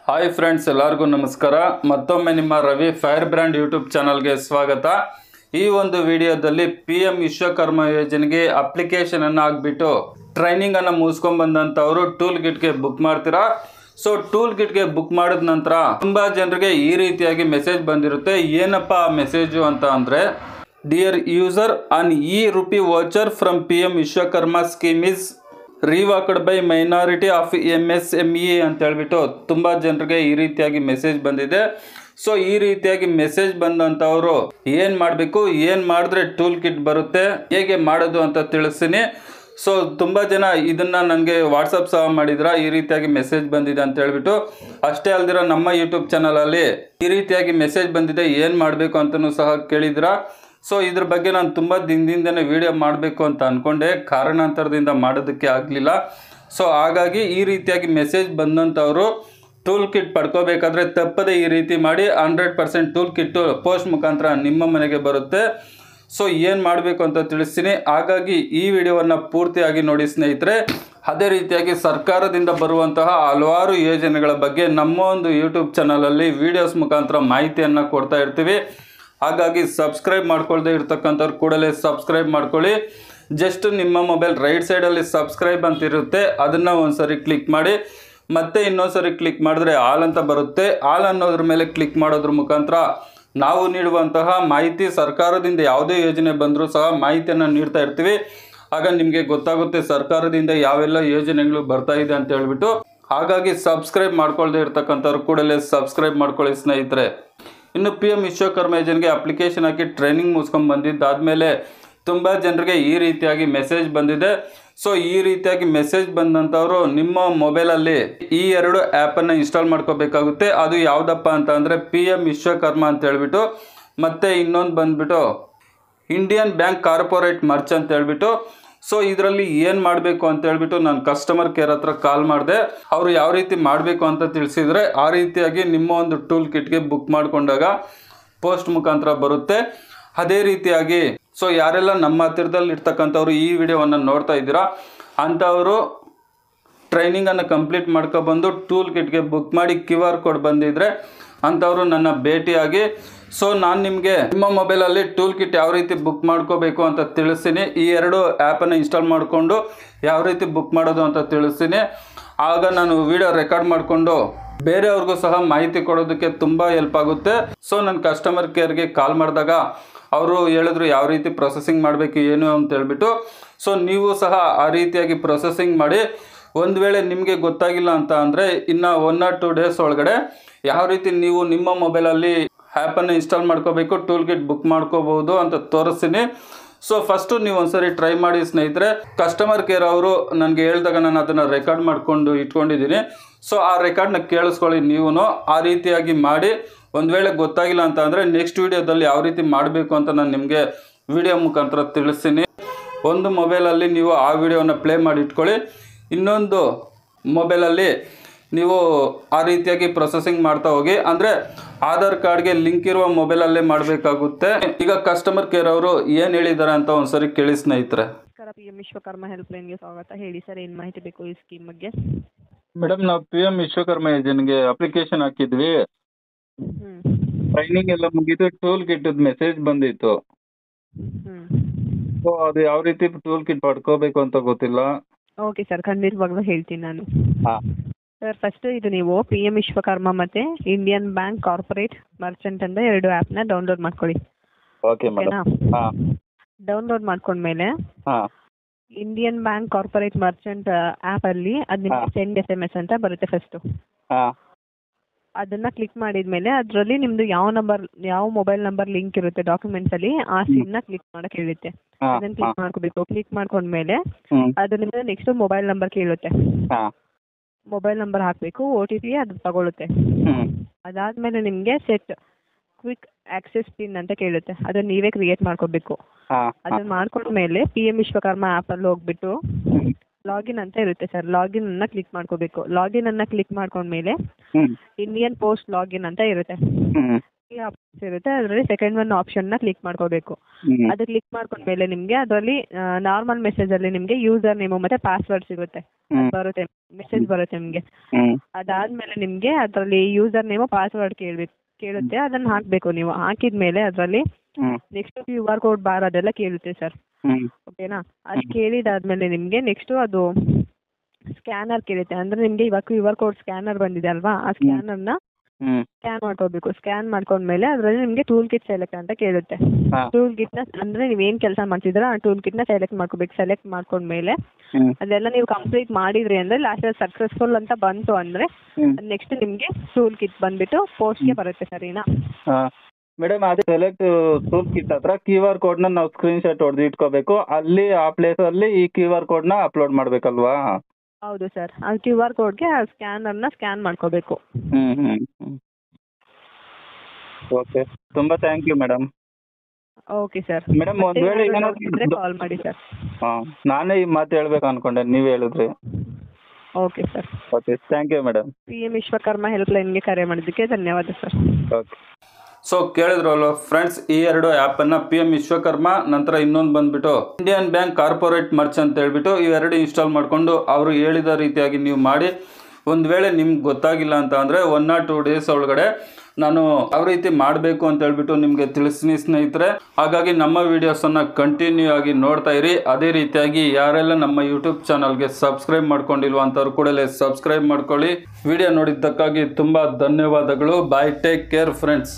Hi friends, ಎಲ್ಲರಿಗೂ ನಮಸ್ಕಾರ. ಮತ್ತೊಮ್ಮೆ ನಿಮ್ಮ ರವಿ ಫೈರ್ ಬ್ರ್ಯಾಂಡ್ ಯೂಟ್ಯೂಬ್ ಚಾನಲ್ಗೆ ಸ್ವಾಗತ. ಈ ಒಂದು ವಿಡಿಯೋದಲ್ಲಿ PM ವಿಶ್ವಕರ್ಮ ಯೋಜನೆಗೆ ಅಪ್ಲಿಕೇಶನ್ ಹಾಕ್ಬಿಟ್ಟು ಟ್ರೈನಿಂಗ್ ಅನ್ನು ಮುಗಿಸ್ಕೊಂಡು ಬಂದಂಥವರು ಟೂಲ್ ಕಿಟ್ಗೆ ಬುಕ್ ಮಾಡ್ತೀರಾ. ಸೊ ಟೂಲ್ ಕಿಟ್ಗೆ ಬುಕ್ ಮಾಡಿದ ನಂತರ ತುಂಬ ಜನರಿಗೆ ಈ ರೀತಿಯಾಗಿ ಮೆಸೇಜ್ ಬಂದಿರುತ್ತೆ. ಏನಪ್ಪ ಆ ಮೆಸೇಜು ಅಂತ ಅಂದರೆ, dear user, on e-rupee voucher from PM Vishwakarma scheme is revoked by minority of MSME ಅಂತ ಹೇಳ್ಬಿಟ್ಟು ತುಂಬ ಜನರಿಗೆ ಈ ರೀತಿಯಾಗಿ ಮೆಸೇಜ್ ಬಂದಿದೆ. ಸೊ ಈ ರೀತಿಯಾಗಿ ಮೆಸೇಜ್ ಬಂದಂಥವರು ಏನು ಮಾಡಬೇಕು, ಏನು ಮಾಡಿದ್ರೆ ಟೂಲ್ ಕಿಟ್ ಬರುತ್ತೆ, ಹೇಗೆ ಮಾಡೋದು ಅಂತ ತಿಳಿಸ್ತೀನಿ. ಸೊ ತುಂಬ ಜನ ಇದನ್ನು ನನಗೆ ವಾಟ್ಸಪ್ ಸಹ ಮಾಡಿದ್ರ, ಈ ರೀತಿಯಾಗಿ ಮೆಸೇಜ್ ಬಂದಿದೆ ಅಂತ ಹೇಳ್ಬಿಟ್ಟು. ಅಷ್ಟೇ ಅಲ್ದಿರ ನಮ್ಮ ಯೂಟ್ಯೂಬ್ ಚಾನಲಲ್ಲಿ ಈ ರೀತಿಯಾಗಿ ಮೆಸೇಜ್ ಬಂದಿದೆ, ಏನು ಮಾಡಬೇಕು ಅಂತಲೂ ಸಹ ಕೇಳಿದ್ರ. ಸೊ ಇದ್ರ ಬಗ್ಗೆ ನಾನು ತುಂಬ ದಿನದಿಂದನೇ ವಿಡಿಯೋ ಮಾಡಬೇಕು ಅಂತ ಅಂದ್ಕೊಂಡೆ, ಕಾರಣಾಂತರದಿಂದ ಮಾಡೋದಕ್ಕೆ ಆಗಲಿಲ್ಲ. ಸೊ ಹಾಗಾಗಿ ಈ ರೀತಿಯಾಗಿ ಮೆಸೇಜ್ ಬಂದಂಥವರು ಟೂಲ್ ಕಿಟ್ ಪಡ್ಕೋಬೇಕಾದ್ರೆ ತಪ್ಪದೆ ಈ ರೀತಿ ಮಾಡಿ. 100% ಟೂಲ್ ಕಿಟ್ಟು ಪೋಸ್ಟ್ ಮುಖಾಂತರ ನಿಮ್ಮ ಮನೆಗೆ ಬರುತ್ತೆ. ಸೊ ಏನು ಮಾಡಬೇಕು ಅಂತ ತಿಳಿಸ್ತೀನಿ, ಹಾಗಾಗಿ ಈ ವಿಡಿಯೋವನ್ನು ಪೂರ್ತಿಯಾಗಿ ನೋಡಿ ಸ್ನೇಹಿತರೆ. ಅದೇ ರೀತಿಯಾಗಿ ಸರ್ಕಾರದಿಂದ ಬರುವಂತಹ ಹಲವಾರು ಯೋಜನೆಗಳ ಬಗ್ಗೆ ನಮ್ಮ ಒಂದು ಯೂಟ್ಯೂಬ್ ಚಾನಲಲ್ಲಿ ವಿಡಿಯೋಸ್ ಮುಖಾಂತರ ಮಾಹಿತಿಯನ್ನು ಕೊಡ್ತಾ ಇರ್ತೀವಿ. ಹಾಗಾಗಿ ಸಬ್ಸ್ಕ್ರೈಬ್ ಮಾಡ್ಕೊಳ್ದೇ ಇರ್ತಕ್ಕಂಥವ್ರು ಕೂಡಲೇ ಸಬ್ಸ್ಕ್ರೈಬ್ ಮಾಡ್ಕೊಳ್ಳಿ. ಜಸ್ಟ್ ನಿಮ್ಮ ಮೊಬೈಲ್ ರೈಟ್ ಸೈಡಲ್ಲಿ ಸಬ್ಸ್ಕ್ರೈಬ್ ಅಂತ ಇರುತ್ತೆ, ಅದನ್ನು ಒಂದ್ಸರಿ ಕ್ಲಿಕ್ ಮಾಡಿ. ಮತ್ತೆ ಇನ್ನೊಂದ್ಸರಿ ಕ್ಲಿಕ್ ಮಾಡಿದ್ರೆ ಆಲ್ ಅಂತ ಬರುತ್ತೆ. ಆಲ್ ಅನ್ನೋದ್ರ ಮೇಲೆ ಕ್ಲಿಕ್ ಮಾಡೋದ್ರ ಮುಖಾಂತರ ನಾವು ನೀಡುವಂತಹ ಮಾಹಿತಿ, ಸರ್ಕಾರದಿಂದ ಯಾವುದೇ ಯೋಜನೆ ಬಂದರೂ ಸಹ ಮಾಹಿತಿಯನ್ನು ನೀಡ್ತಾ ಇರ್ತೀವಿ. ಆಗ ನಿಮಗೆ ಗೊತ್ತಾಗುತ್ತೆ ಸರ್ಕಾರದಿಂದ ಯಾವೆಲ್ಲ ಯೋಜನೆಗಳು ಬರ್ತಾ ಇದೆ ಅಂತ ಹೇಳ್ಬಿಟ್ಟು. ಹಾಗಾಗಿ ಸಬ್ಸ್ಕ್ರೈಬ್ ಮಾಡ್ಕೊಳ್ದೇ ಇರ್ತಕ್ಕಂಥವ್ರು ಕೂಡಲೇ ಸಬ್ಸ್ಕ್ರೈಬ್ ಮಾಡ್ಕೊಳ್ಳಿ ಸ್ನೇಹಿತರೆ. ಇನ್ನು PM ವಿಶ್ವಕರ್ಮ ಯೋಜನೆಗೆ ಅಪ್ಲಿಕೇಶನ್ ಹಾಕಿ ಟ್ರೈನಿಂಗ್ ಮುಗಿಸ್ಕೊಂಡು ಬಂದಿದ್ದಾದಮೇಲೆ ತುಂಬ ಜನರಿಗೆ ಈ ರೀತಿಯಾಗಿ ಮೆಸೇಜ್ ಬಂದಿದೆ. ಸೊ ಈ ರೀತಿಯಾಗಿ ಮೆಸೇಜ್ ಬಂದಂಥವರು ನಿಮ್ಮ ಮೊಬೈಲಲ್ಲಿ ಈ ಎರಡು ಆ್ಯಪನ್ನು ಇನ್ಸ್ಟಾಲ್ ಮಾಡ್ಕೋಬೇಕಾಗುತ್ತೆ. ಅದು ಯಾವುದಪ್ಪ ಅಂತ ಅಂದರೆ PM ವಿಶ್ವಕರ್ಮ ಅಂತ ಹೇಳ್ಬಿಟ್ಟು, ಮತ್ತು ಇನ್ನೊಂದು ಬಂದುಬಿಟ್ಟು ಇಂಡಿಯನ್ ಬ್ಯಾಂಕ್ ಕಾರ್ಪೊರೇಟ್ ಮರ್ಚ್ ಅಂತ ಹೇಳ್ಬಿಟ್ಟು. ಸೊ ಇದರಲ್ಲಿ ಏನು ಮಾಡಬೇಕು ಅಂತ ಹೇಳ್ಬಿಟ್ಟು ನಾನು ಕಸ್ಟಮರ್ ಕೇರ್ ಹತ್ರ ಕಾಲ್ ಮಾಡಿದೆ. ಅವರು ಯಾವ ರೀತಿ ಮಾಡಬೇಕು ಅಂತ ತಿಳಿಸಿದರೆ ಆ ರೀತಿಯಾಗಿ ನಿಮ್ಮ ಒಂದು ಟೂಲ್ ಕಿಟ್ಗೆ ಬುಕ್ ಮಾಡಿಕೊಂಡಾಗ ಪೋಸ್ಟ್ ಮುಖಾಂತರ ಬರುತ್ತೆ. ಅದೇ ರೀತಿಯಾಗಿ ಸೊ ಯಾರೆಲ್ಲ ನಮ್ಮ ಹತ್ತಿರದಲ್ಲಿ ಇರ್ತಕ್ಕಂಥವ್ರು ಈ ವಿಡಿಯೋವನ್ನು ನೋಡ್ತಾ ಇದ್ದೀರಾ ಅಂಥವರು ಟ್ರೈನಿಂಗನ್ನು ಕಂಪ್ಲೀಟ್ ಮಾಡ್ಕೊಬಂದು ಟೂಲ್ ಕಿಟ್ಗೆ ಬುಕ್ ಮಾಡಿ QR ಕೋಡ್ ಬಂದಿದ್ದರೆ ಅಂಥವರು ನನ್ನ ಭೇಟಿಯಾಗಿ. ಸೊ ನಾನು ನಿಮಗೆ ನಿಮ್ಮ ಮೊಬೈಲಲ್ಲಿ ಟೂಲ್ ಕಿಟ್ ಯಾವ ರೀತಿ ಬುಕ್ ಮಾಡ್ಕೋಬೇಕು ಅಂತ ತಿಳಿಸ್ತೀನಿ. ಈ ಎರಡು ಆ್ಯಪನ್ನು ಇನ್ಸ್ಟಾಲ್ ಮಾಡಿಕೊಂಡು ಯಾವ ರೀತಿ ಬುಕ್ ಮಾಡೋದು ಅಂತ ತಿಳಿಸ್ತೀನಿ. ಆಗ ನಾನು ವಿಡಿಯೋ ರೆಕಾರ್ಡ್ ಮಾಡಿಕೊಂಡು ಬೇರೆಯವ್ರಿಗೂ ಸಹ ಮಾಹಿತಿ ಕೊಡೋದಕ್ಕೆ ತುಂಬ ಹೆಲ್ಪ್ ಆಗುತ್ತೆ. ಸೊ ನನ್ನ ಕಸ್ಟಮರ್ ಕೇರ್ಗೆ ಕಾಲ್ ಮಾಡಿದಾಗ ಅವರು ಹೇಳಿದ್ರು ಯಾವ ರೀತಿ ಪ್ರೊಸೆಸಿಂಗ್ ಮಾಡಬೇಕು ಏನು ಅಂತ ಹೇಳ್ಬಿಟ್ಟು. ಸೊ ನೀವು ಸಹ ಆ ರೀತಿಯಾಗಿ ಪ್ರೊಸೆಸಿಂಗ್ ಮಾಡಿ. ಒಂದು ವೇಳೆ ನಿಮಗೆ ಗೊತ್ತಾಗಿಲ್ಲ ಅಂತ ಅಂದರೆ ಇನ್ನು 1 or 2 ಡೇಸ್ ಒಳಗಡೆ ಯಾವ ರೀತಿ ನೀವು ನಿಮ್ಮ ಮೊಬೈಲಲ್ಲಿ ಆ್ಯಪನ್ನು ಇನ್ಸ್ಟಾಲ್ ಮಾಡ್ಕೋಬೇಕು, ಟೂಲ್ ಕಿಟ್ ಬುಕ್ ಮಾಡ್ಕೋಬೋದು ಅಂತ ತೋರಿಸ್ತೀನಿ. ಸೊ ಫಸ್ಟು ನೀವು ಒಂದ್ಸರಿ ಟ್ರೈ ಮಾಡಿ ಸ್ನೇಹಿತರೆ. ಕಸ್ಟಮರ್ ಕೇರ್ ಅವರು ನನಗೆ ಹೇಳಿದಾಗ ನಾನು ಅದನ್ನು ರೆಕಾರ್ಡ್ ಮಾಡಿಕೊಂಡು ಇಟ್ಕೊಂಡಿದ್ದೀನಿ. ಸೊ ಆ ರೆಕಾರ್ಡ್ನ ಕೇಳಿಸ್ಕೊಳ್ಳಿ ನೀವು. ಆ ರೀತಿಯಾಗಿ ಮಾಡಿ. ಒಂದು ವೇಳೆ ಗೊತ್ತಾಗಿಲ್ಲ ಅಂತ ಅಂದರೆ ನೆಕ್ಸ್ಟ್ ವೀಡಿಯೋದಲ್ಲಿ ಯಾವ ರೀತಿ ಮಾಡಬೇಕು ಅಂತ ನಾನು ನಿಮಗೆ ವಿಡಿಯೋ ಮುಖಾಂತರ ತಿಳಿಸ್ತೀನಿ. ಒಂದು ಮೊಬೈಲಲ್ಲಿ ನೀವು ಆ ವಿಡಿಯೋನ ಪ್ಲೇ ಮಾಡಿ ಇಟ್ಕೊಳ್ಳಿ, ಇನ್ನೊಂದು ಮೊಬೈಲಲ್ಲಿ ನೀವು ಆ ರೀತಿಯಾಗಿ ಪ್ರೊಸೆಸಿಂಗ್ ಮಾಡ್ತಾ ಹೋಗಿ. ಅಂದರೆ ಆಧಾರ್ ಕಾರ್ಡ್ಗೆ ಲಿಂಕ್ ಇರುವ ಮೊಬೈಲಲ್ಲೇ ಮಾಡಬೇಕಾಗುತ್ತೆ. ಈಗ ಕಸ್ಟಮರ್ ಕೇರ್ ಅವರು ಏನು ಹೇಳಿದ್ದಾರೆ ಅಂತ ಒಂದ್ಸರಿ ಕೇಳಿ ಸ್ನೇಹಿತರೆ. PM ವಿಶ್ವಕರ್ಮ ಹೆಲ್ಪ್ ಲೈನ್ಗೆ ಸ್ವಾಗತ. ಹೇಳಿ ಸರ್, ಏನು ಮಾಹಿತಿ ಬೇಕು ಈ ಸ್ಕೀಮ್ ಬಗ್ಗೆ? ಮೇಡಮ್, ನಾವು PM ವಿಶ್ವಕರ್ಮ ಯೋಜನೆಗೆ ಅಪ್ಲಿಕೇಶನ್ ಹಾಕಿದ್ವಿ. ಟ್ರೈನಿಂಗ್ ಎಲ್ಲ ಮುಗಿದು ಟೂಲ್ ಕಿಟ್ ಮೆಸೇಜ್ ಬಂದಿತ್ತು. ಸೊ ಅದು ಯಾವ ರೀತಿ ಟೂಲ್ ಕಿಟ್ ಪಡ್ಕೋಬೇಕು ಅಂತ ಗೊತ್ತಿಲ್ಲ. ಓಕೆ ಸರ್, ಖಂಡಿತವಾಗ್ಲೂ ಹೇಳ್ತೀನಿ ನಾನು. ಹಾಂ ಸರ್, ಫಸ್ಟ್ ಇದು ನೀವು PM ವಿಶ್ವಕರ್ಮ ಮತ್ತು ಇಂಡಿಯನ್ ಬ್ಯಾಂಕ್ ಕಾರ್ಪೊರೇಟ್ ಮರ್ಚೆಂಟ್ ಅಂತ 2 ಆ್ಯಪ್ನ ಡೌನ್ಲೋಡ್ ಮಾಡ್ಕೊಳ್ಳಿ. Okay madam. ಹಾಂ ಡೌನ್ಲೋಡ್ ಮಾಡ್ಕೊಂಡ್ಮೇಲೆ ಹಾಂ ಇಂಡಿಯನ್ ಬ್ಯಾಂಕ್ ಕಾರ್ಪೊರೇಟ್ ಮರ್ಚೆಂಟ್ ಆ್ಯಪಲ್ಲಿ ಅದು ನಿಮಗೆ ಸೆಂಡ್ SMS ಅಂತ ಬರುತ್ತೆ ಫಸ್ಟು. ಹಾಂ ಅದನ್ನು ಕ್ಲಿಕ್ ಮಾಡಿದ್ಮೇಲೆ ಅದರಲ್ಲಿ ನಿಮ್ಮದು ಯಾವ ಮೊಬೈಲ್ ನಂಬರ್ ಲಿಂಕ್ ಇರುತ್ತೆ ಡಾಕ್ಯುಮೆಂಟ್ಸಲ್ಲಿ ಆ ಸಿಮ್ನ ಕ್ಲಿಕ್ ಮಾಡೋಕ್ಕೆ ಹೇಳುತ್ತೆ. ಅದನ್ನು ಕ್ಲಿಕ್ ಮಾಡ್ಕೋಬೇಕು. ಕ್ಲಿಕ್ ಮಾಡ್ಕೊಂಡ್ಮೇಲೆ ಅದು ನಿಮಗೆ ನೆಕ್ಸ್ಟ್ ಮೊಬೈಲ್ ನಂಬರ್ ಕೇಳುತ್ತೆ. ಮೊಬೈಲ್ ನಂಬರ್ ಹಾಕಬೇಕು, OTP ಅದು ತಗೊಳುತ್ತೆ. ಅದಾದಮೇಲೆ ನಿಮಗೆ ಸೆಟ್ ಕ್ವಿಕ್ ಆಕ್ಸೆಸ್ ಪಿನ್ ಅಂತ ಕೇಳುತ್ತೆ. ಅದನ್ನು ನೀವೇ ಕ್ರಿಯೇಟ್ ಮಾಡ್ಕೋಬೇಕು. ಅದನ್ನು ಮಾಡ್ಕೊಂಡ್ಮೇಲೆ PM ವಿಶ್ವಕರ್ಮ ಆ್ಯಪಲ್ಲಿ ಹೋಗ್ಬಿಟ್ಟು ಲಾಗಿನ್ ಅಂತ ಇರುತ್ತೆ ಸರ್, ಲಾಗಿನ್ ಅನ್ನ ಕ್ಲಿಕ್ ಮಾಡ್ಕೋಬೇಕು. ಲಾಗಿನ್ ಅನ್ನ ಕ್ಲಿಕ್ ಮಾಡ್ಕೊಂಡ್ಮೇಲೆ ಇಂಡಿಯನ್ ಪೋಸ್ಟ್ ಲಾಗಿನ್ ಅಂತ ಇರುತ್ತೆ. ಆಪ್ಷನ್ಸ್ ಇರುತ್ತೆ, ಅದರಲ್ಲಿ ಸೆಕೆಂಡ್ ಒನ್ ಆಪ್ಷನ್ನ ಕ್ಲಿಕ್ ಮಾಡ್ಕೋಬೇಕು. ಅದು ಕ್ಲಿಕ್ ಮಾಡ್ಕೊಂಡ್ಮೇಲೆ ನಿಮಗೆ ಅದರಲ್ಲಿ ನಾರ್ಮಲ್ ಮೆಸೇಜಲ್ಲಿ ನಿಮಗೆ ಯೂಸರ್ ನೇಮು ಮತ್ತು ಪಾಸ್ವರ್ಡ್ ಸಿಗುತ್ತೆ, ಅದು ಬರುತ್ತೆ, ಮೆಸೇಜ್ ಬರುತ್ತೆ ನಿಮಗೆ. ಅದಾದಮೇಲೆ ನಿಮಗೆ ಅದರಲ್ಲಿ ಯೂಸರ್ ನೇಮು ಪಾಸ್ವರ್ಡ್ ಕೇಳುತ್ತೆ, ಅದನ್ನು ಹಾಕಬೇಕು. ನೀವು ಹಾಕಿದ್ಮೇಲೆ ಅದರಲ್ಲಿ ನೆಕ್ಸ್ಟ್ QR ಕೋಡ್ ಬಾರ್ ಅದೆಲ್ಲ ಕೇಳುತ್ತೆ ಸರ್, ಓಕೆನಾ? ಅದು ಕೇಳಿದಾದ್ಮೇಲೆ ನಿಮಗೆ ನೆಕ್ಸ್ಟು ಅದು ಸ್ಕ್ಯಾನರ್ ಕೇಳುತ್ತೆ. ಅಂದರೆ ನಿಮಗೆ ಇವಾಗ QR ಕೋಡ್ ಸ್ಕ್ಯಾನರ್ ಬಂದಿದೆ ಅಲ್ವಾ, ಆ ಸ್ಕ್ಯಾನರ್ನ ಸ್ಕ್ಯಾನ್ ಮಾಡ್ಕೋಬೇಕು. ಸ್ಕ್ಯಾನ್ ಮಾಡ್ಕೊಂಡ್ಮೇಲೆ ಅದರಲ್ಲಿ ನಿಮಗೆ ಟೂಲ್ ಕಿಟ್ ಸೆಲೆಕ್ಟ್ ಅಂತ ಕೇಳುತ್ತೆ. ಟೂಲ್ ಕಿಟ್ನ ಅಂದರೆ ನೀವೇನು ಕೆಲಸ ಮಾಡ್ತಿದ್ದೀರಾ ಆ ಟೂಲ್ ಕಿಟ್ನ ಸೆಲೆಕ್ಟ್ ಮಾಡ್ಕೋಬೇಕು. ಸೆಲೆಕ್ಟ್ ಮಾಡ್ಕೊಂಡ್ಮೇಲೆ ಅದೆಲ್ಲ ನೀವು ಕಂಪ್ಲೀಟ್ ಮಾಡಿದ್ರಿ ಅಂದರೆ ಲಾಸ್ಟಲ್ಲಿ ಸಕ್ಸಸ್ಫುಲ್ ಅಂತ ಬಂತು ಅಂದರೆ ನೆಕ್ಸ್ಟ್ ನಿಮಗೆ ಟೂಲ್ ಕಿಟ್ ಬಂದುಬಿಟ್ಟು ಪೋಸ್ಟ್ಗೆ ಬರುತ್ತೆ, ಸರಿನಾ? ಮೇಡಮ್, ಅದೇ ಸೆಲೆಕ್ಟ್ ಟೂಲ್ ಕಿಟ್ ಹತ್ರ QR ಕೋಡ್ನ ನಾವು ಸ್ಕ್ರೀನ್ಶಾಟ್ ಹೊಡೆದು ಇಟ್ಕೋಬೇಕು. ಅಲ್ಲಿ ಆ ಪ್ಲೇಸಲ್ಲಿ ಈ QR ಕೋಡ್ನ ಅಪ್ಲೋಡ್ ಮಾಡಬೇಕಲ್ವಾ? ಹೌದು ಸರ್, ಆ QR ಕೋಡ್ಗೆ ಆ ಸ್ಕ್ಯಾನರ್ನ ಸ್ಕ್ಯಾನ್ ಮಾಡ್ಕೋಬೇಕು. ಓಕೆ, ತುಂಬ thank you madam. Okay sir. Madam, ಒಂದು ವೇಳೆ ಏನಾದರೂ ಕಾಲ್ ಮಾಡಿ ಸರ್. ನಾನೇ ಈ ಮಾತು ಹೇಳ್ಬೇಕು ಅನ್ಕೊಂಡೆ, ನೀವು ಹೇಳಿದ್ರಿ. Okay sir. Okay, thank you madam. PM Vishwakarma ಹೆಲ್ಪ್ಲೈನ್ಗೆ ಕರೆ ಮಾಡಿದ್ದಕ್ಕೆ ಧನ್ಯವಾದ ಸರ್. ಓಕೆ. ಸೊ ಕೇಳಿದ್ರಲ್ವ ಫ್ರೆಂಡ್ಸ್, ಈ ಎರಡು ಆ್ಯಪನ್ನು PM ವಿಶ್ವಕರ್ಮ, ನಂತರ ಇನ್ನೊಂದು ಬಂದುಬಿಟ್ಟು ಇಂಡಿಯನ್ ಬ್ಯಾಂಕ್ ಕಾರ್ಪೊರೇಟ್ ಮರ್ಚ್ ಅಂತ ಹೇಳ್ಬಿಟ್ಟು ಇವೆರಡು ಇನ್ಸ್ಟಾಲ್ ಮಾಡಿಕೊಂಡು ಅವರು ಹೇಳಿದ ರೀತಿಯಾಗಿ ನೀವು ಮಾಡಿ. ಒಂದು ವೇಳೆ ನಿಮ್ಗೆ ಗೊತ್ತಾಗಿಲ್ಲ ಅಂತ ಅಂದರೆ 1 or 2 ಡೇಸ್ ಒಳಗಡೆ ನಾನು ಯಾವ ರೀತಿ ಮಾಡಬೇಕು ಅಂತ ಹೇಳ್ಬಿಟ್ಟು ನಿಮಗೆ ತಿಳಿಸ್ತೀನಿ ಸ್ನೇಹಿತರೆ. ಹಾಗಾಗಿ ನಮ್ಮ ವೀಡಿಯೋಸನ್ನು ಕಂಟಿನ್ಯೂ ಆಗಿ ನೋಡ್ತಾ ಇರಿ. ಅದೇ ರೀತಿಯಾಗಿ ಯಾರೆಲ್ಲ ನಮ್ಮ ಯೂಟ್ಯೂಬ್ ಚಾನಲ್ಗೆ ಸಬ್ಸ್ಕ್ರೈಬ್ ಮಾಡ್ಕೊಂಡಿಲ್ವ ಅಂಥವ್ರು ಕೂಡಲೇ ಸಬ್ಸ್ಕ್ರೈಬ್ ಮಾಡ್ಕೊಳ್ಳಿ. ವಿಡಿಯೋ ನೋಡಿದ್ದಕ್ಕಾಗಿ ತುಂಬ ಧನ್ಯವಾದಗಳು. ಬಾಯ್, ಟೇಕ್ ಕೇರ್ ಫ್ರೆಂಡ್ಸ್.